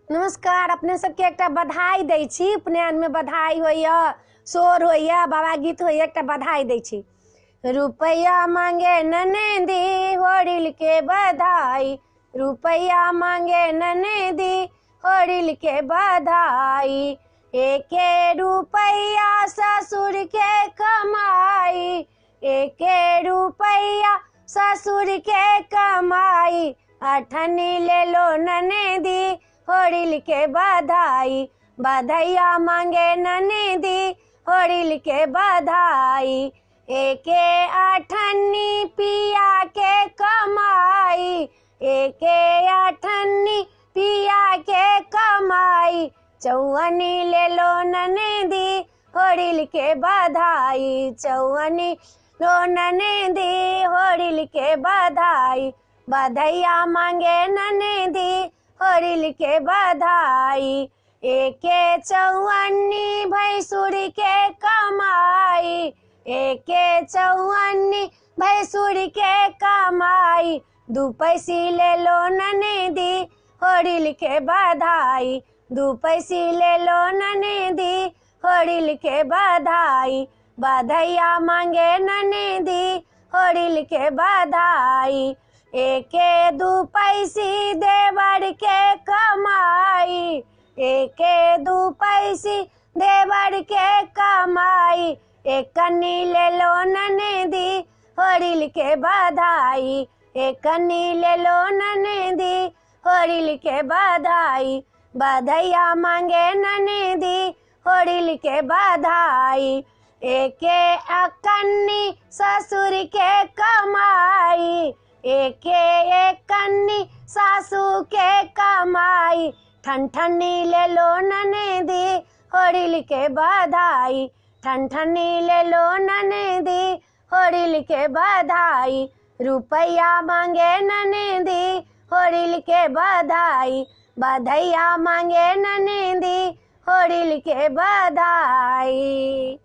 नमस्कार। अपने सबके एकटा बधाई दै छी। उपनयन में बधाई होइया, शोर होइया, बाबा गीत होइया, एकटा बधाई दै छी। रुपैया मांगे ननदी होरिल के बधाई, रुपैया मांगे ननदी होरिल के बधाई। एके रुपैया ससुर के कमाई, एके रुपैया ससुर के कमाई। अठनी ले लो ननदी होरिल के बधाई, बधैया मांगे ननदी होरिल के बधाई। एके अठन्नी पिया के कमाई, एके अठन्नी पिया के कमाई। चौवनी ले लो ननदी होरिल के बधाई, चौवनी लो ननदी होरिल के बधाई। बधैया मांगे ननदी होरिल के बधाई। एके चौवन्नी भैंसुर के कमाई, एके चौवन्नी भैंसुर के कमाई। दू पैसी ले लो ननदी होरिल के बधाई, दू पैसी ले लो ननदी होरिल के बधाई। बधैया मांगे ननदी होरिल के बधाई। एके दू पैसी देवर के कमाई, एके दू पैसी देवर के कमाई। एकनी ले लो ननदी होरिल के बधाई, एकनी ले लो ननदी होरिल के बधाई। बधैया मांगे ननदी होरिल के बधाई। एके अकन्नी ससुर के कमाई, एके एकन्नी सासू के कमाई। ठनठनी ले लो ननदी होरिल के बधाई, ठनठनी ले लो ननदी होरिल के बधाई। रुपैया मांगे ननदी होरिल के बधाई, बधैया मांगे ननदी होरिल के बधाई।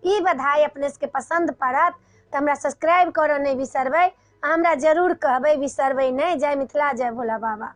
ई बधाई अपने सबके पसंद पड़त तो हमरा सब्सक्राइब करो नहीं बिसरबै, हमरा जरूर कहबै, बिसरबै नहीं। जय मिथिला, जय भोला बाबा।